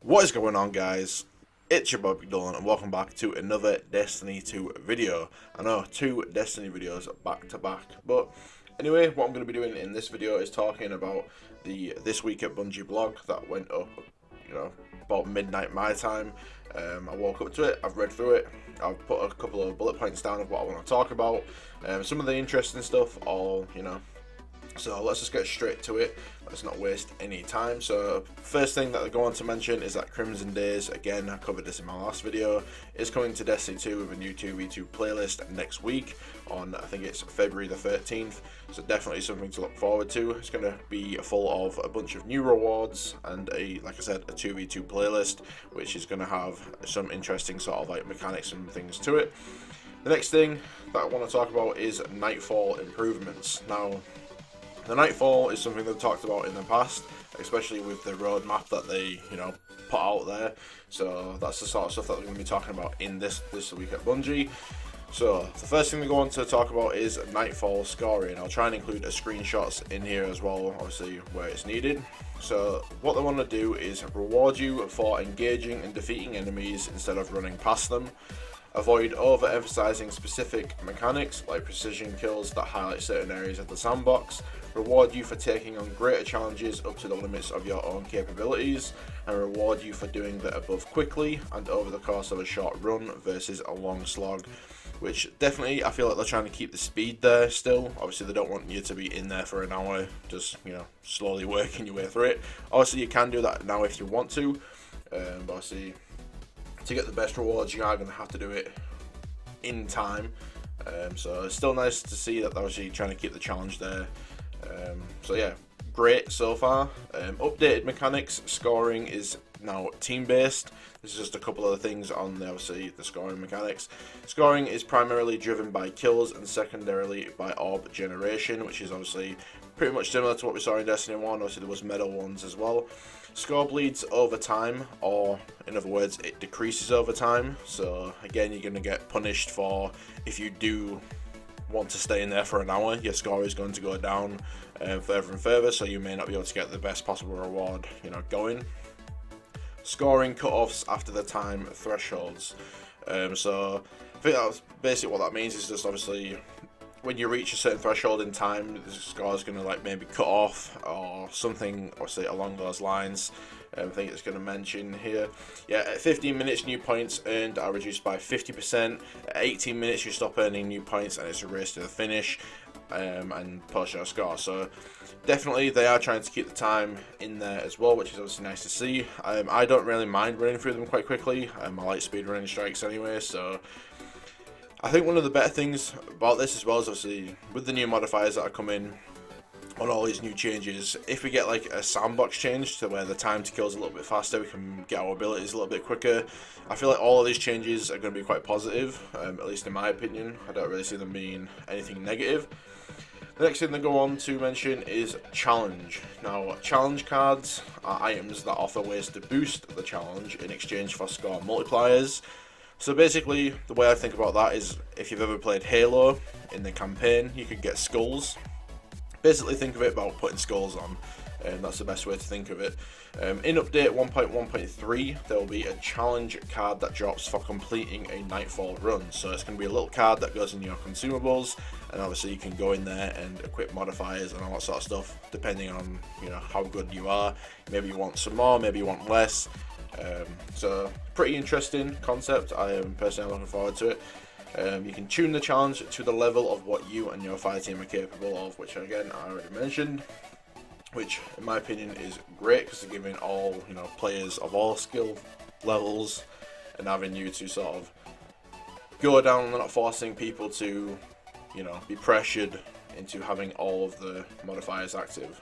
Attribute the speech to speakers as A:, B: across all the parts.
A: What is going on, guys? It's your boy BigDyllan and welcome back to another Destiny 2 video. I know, 2 Destiny videos back to back, but anyway, what I'm going to be doing in this video is talking about the This Week at Bungie blog that went up, about midnight my time. I woke up to it, I've read through it, I've put a couple of bullet points down of what I want to talk about, some of the interesting stuff, so let's just get straight to it. Let's not waste any time. So first thing that I go on to mention is that Crimson Days, again I covered this in my last video, is coming to Destiny 2 with a new 2v2 playlist next week on, I think it's February the 13th. So definitely something to look forward to. It's going to be full of a bunch of new rewards and like I said, a 2v2 playlist, which is going to have some interesting sort of like mechanics and things to it. The next thing that I want to talk about is Nightfall improvements. Now, the Nightfall is something they've talked about in the past, especially with the roadmap that they, put out there. So that's the sort of stuff that we're going to be talking about in this week at Bungie. So the first thing we go on to talk about is Nightfall scoring. I'll try and include screenshots in here as well, obviously where it's needed. So what they want to do is reward you for engaging and defeating enemies instead of running past them. Avoid overemphasizing specific mechanics like precision kills that highlight certain areas of the sandbox. Reward you for taking on greater challenges up to the limits of your own capabilities, and reward you for doing the above quickly and over the course of a short run versus a long slog. Which definitely, I feel like they're trying to keep the speed there still. Obviously they don't want you to be in there for an hour just slowly working your way through it. Obviously you can do that now if you want to, but obviously to get the best rewards you are going to have to do it in time. So it's still nice to see that they're actually trying to keep the challenge there. So yeah, great so far. Updated mechanics. Scoring is now team based. This is just a couple of things on obviously the scoring mechanics. Scoring is primarily driven by kills and secondarily by orb generation, which is obviously pretty much similar to what we saw in Destiny 1. Obviously there was medal ones as well. Score bleeds over time, or in other words, it decreases over time. So again, you're going to get punished for if you do want to stay in there for an hour, your score is going to go down further and further, so you may not be able to get the best possible reward going. Scoring cut-offs after the time thresholds. So I think that's basically what that means, is just obviously when you reach a certain threshold in time, the score is going to maybe cut off or something, obviously along those lines. I think it's going to mention here. Yeah, at 15 minutes, new points earned are reduced by 50%. At 18 minutes, you stop earning new points and it's a race to the finish and push your score. So definitely they are trying to keep the time in there as well, which is obviously nice to see. I don't really mind running through them quite quickly. I like speed running strikes anyway, so I think one of the better things about this as well is obviously with the new modifiers that are coming on all these new changes, if we get like a sandbox change to where the time to kill is a little bit faster, we can get our abilities a little bit quicker. I feel like all of these changes are going to be quite positive, at least in my opinion. I don't really see them being anything negative. The next thing they go on to mention is challenge. Now, challenge cards are items that offer ways to boost the challenge in exchange for score multipliers. So basically, the way I think about that is if you've ever played Halo in the campaign, you could get skulls. Basically think of it about putting skulls on, and that's the best way to think of it. In update 1.1.3 there will be a challenge card that drops for completing a Nightfall run. So it's going to be a little card that goes in your consumables, and obviously you can go in there and equip modifiers and all that sort of stuff depending on how good you are. Maybe you want some more, maybe you want less. So pretty interesting concept. I am personally looking forward to it. You can tune the challenge to the level of what you and your fire team are capable of, which again I already mentioned, which in my opinion is great because they're giving all players of all skill levels an avenue to sort of go down, and they're not forcing people to be pressured into having all of the modifiers active.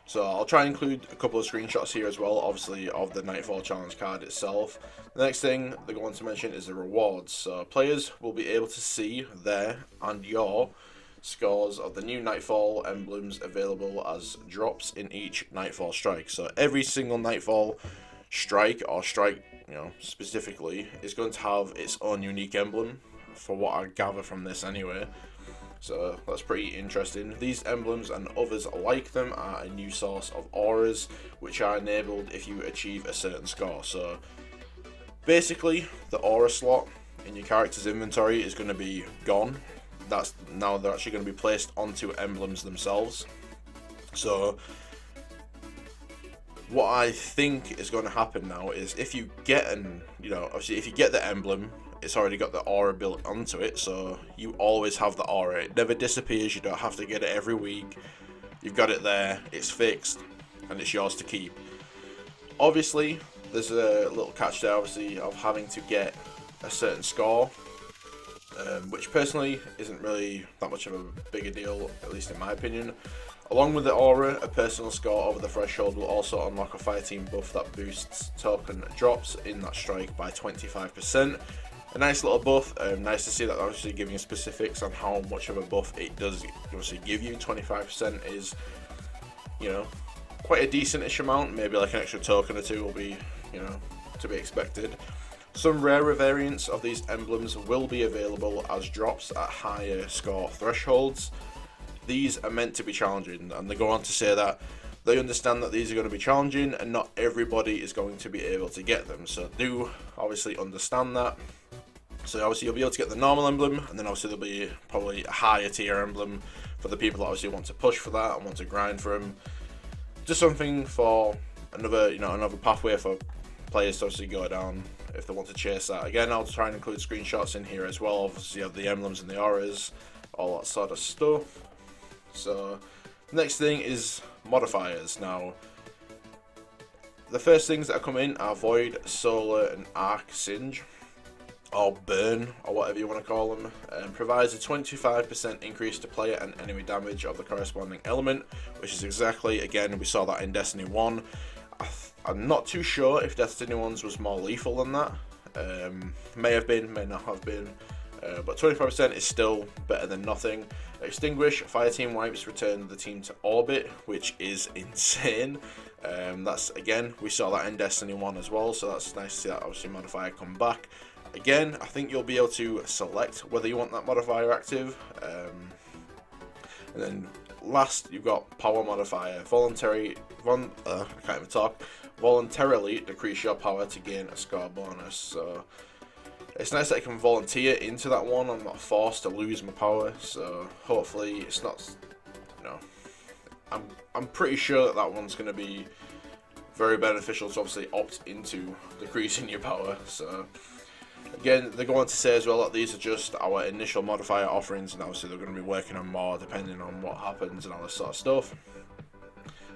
A: So I'll try and include a couple of screenshots here as well, obviously, of the Nightfall challenge card itself. The next thing they're going to mention is the rewards. So players will be able to see their and your scores of the new Nightfall emblems available as drops in each Nightfall strike. So every single Nightfall strike, or strike specifically, is going to have its own unique emblem, for what I gather from this anyway. So that's pretty interesting. These emblems and others like them are a new source of auras, which are enabled if you achieve a certain score. So basically, the aura slot in your character's inventory is going to be gone. That's now they're actually going to be placed onto emblems themselves. So what I think is going to happen now is if you get obviously if you get the emblem, it's already got the aura built onto it, so you always have the aura. It never disappears. You don't have to get it every week. You've got it there, it's fixed, and it's yours to keep. Obviously, there's a little catch there, obviously, of having to get a certain score, which personally isn't really that much of a bigger deal, at least in my opinion. Along with the aura, a personal score over the threshold will also unlock a fireteam buff that boosts token drops in that strike by 25%. A nice little buff. Nice to see that they're actually giving specifics on how much of a buff it does obviously give you. 25% is, quite a decentish amount. Maybe like an extra token or two will be, to be expected. Some rarer variants of these emblems will be available as drops at higher score thresholds. These are meant to be challenging, and they go on to say that they understand that these are going to be challenging and not everybody is going to be able to get them. So do obviously understand that. So obviously you'll be able to get the normal emblem, and then obviously there'll be probably a higher tier emblem for the people that obviously want to push for that and want to grind for them. Just something for another pathway for players to obviously go down if they want to chase that. Again, I'll try and include screenshots in here as well. Obviously you have the emblems and the auras, all that sort of stuff. So next thing is modifiers. Now the first things that are coming are Void, Solar and Arc Singe, or Burn, or whatever you want to call them, provides a 25% increase to player and enemy damage of the corresponding element, which is exactly, again, we saw that in Destiny 1. I'm not too sure if Destiny 1's was more lethal than that. May have been, may not have been, but 25% is still better than nothing. Extinguish, fireteam wipes return the team to orbit, which is insane. That's, again, we saw that in Destiny 1 as well, so that's nice to see that obviously modifier come back. Again, I think you'll be able to select whether you want that modifier active. And then last, you've got power modifier. Voluntarily decrease your power to gain a score bonus. So it's nice that I can volunteer into that one. I'm not forced to lose my power. So hopefully it's not, I'm pretty sure that one's going to be very beneficial to obviously opt into decreasing your power. So again, they're going to say as well that these are just our initial modifier offerings, and obviously they're going to be working on more depending on what happens and all this sort of stuff.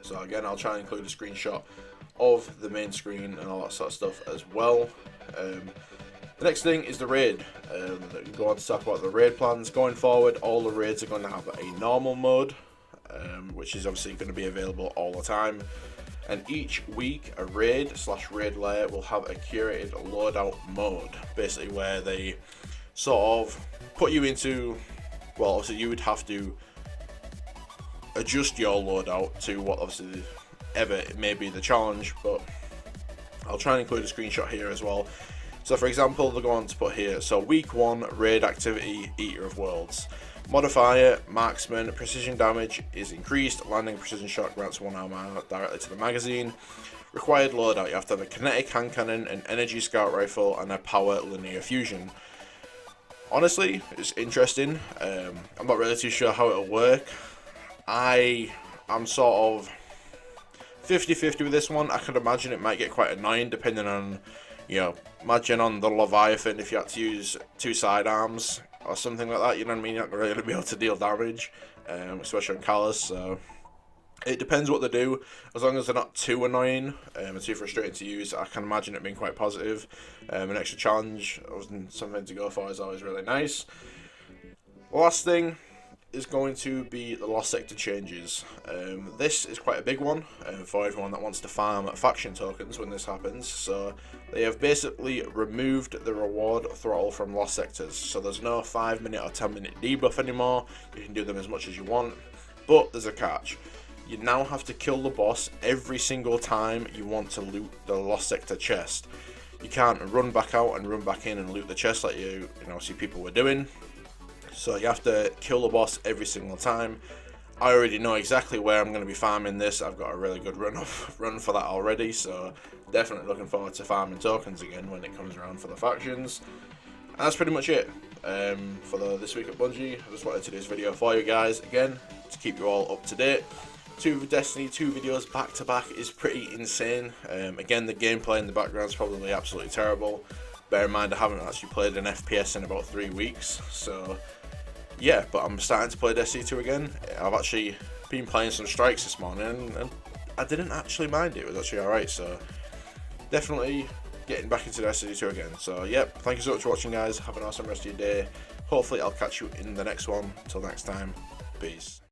A: So again, I'll try and include a screenshot of the main screen and all that sort of stuff as well. The next thing is the raid. They go on to talk about the raid plans. Going forward, all the raids are going to have a normal mode, which is obviously going to be available all the time. And each week, a raid/raid layer will have a curated loadout mode, basically where they sort of put you into, well, obviously you would have to adjust your loadout to what obviously ever it may be the challenge, but I'll try and include a screenshot here as well. So for example, they're going to put here, so week 1, raid activity, Eater of Worlds. Modifier, marksman, precision damage is increased, landing precision shot grants 1 armor directly to the magazine. Required loadout, you have to have a kinetic hand cannon, an energy scout rifle, and a power linear fusion. Honestly, it's interesting. I'm not really too sure how it'll work. I'm sort of 50-50 with this one. I can imagine it might get quite annoying depending on, imagine on the Leviathan if you had to use 2 sidearms or something like that, you know what I mean? You're not really going to be able to deal damage, especially on Callus, so it depends what they do. As long as they're not too annoying and too frustrating to use, I can imagine it being quite positive. An extra challenge, something to go for, is always really nice. Last thing is going to be the Lost Sector changes. This is quite a big one for everyone that wants to farm faction tokens when this happens. So they have basically removed the reward throttle from Lost Sectors. So there's no 5-minute or 10-minute debuff anymore. You can do them as much as you want, but there's a catch. You now have to kill the boss every single time you want to loot the Lost Sector chest. You can't run back out and run back in and loot the chest like you see people were doing. So you have to kill the boss every single time. I already know exactly where I'm going to be farming this. I've got a really good run for that already, so definitely looking forward to farming tokens again when it comes around for the factions. And that's pretty much it for this week at Bungie. I just wanted to do this video for you guys again to keep you all up to date. 2 Destiny 2 videos back to back is pretty insane. Again, the gameplay in the background is probably absolutely terrible. Bear in mind I haven't actually played an FPS in about 3 weeks, so yeah, but I'm starting to play Destiny 2 again. I've actually been playing some strikes this morning and I didn't actually mind it. It was actually alright, so definitely getting back into Destiny 2 again. So yep, thank you so much for watching, guys. Have an awesome rest of your day. Hopefully I'll catch you in the next one. Till next time, peace.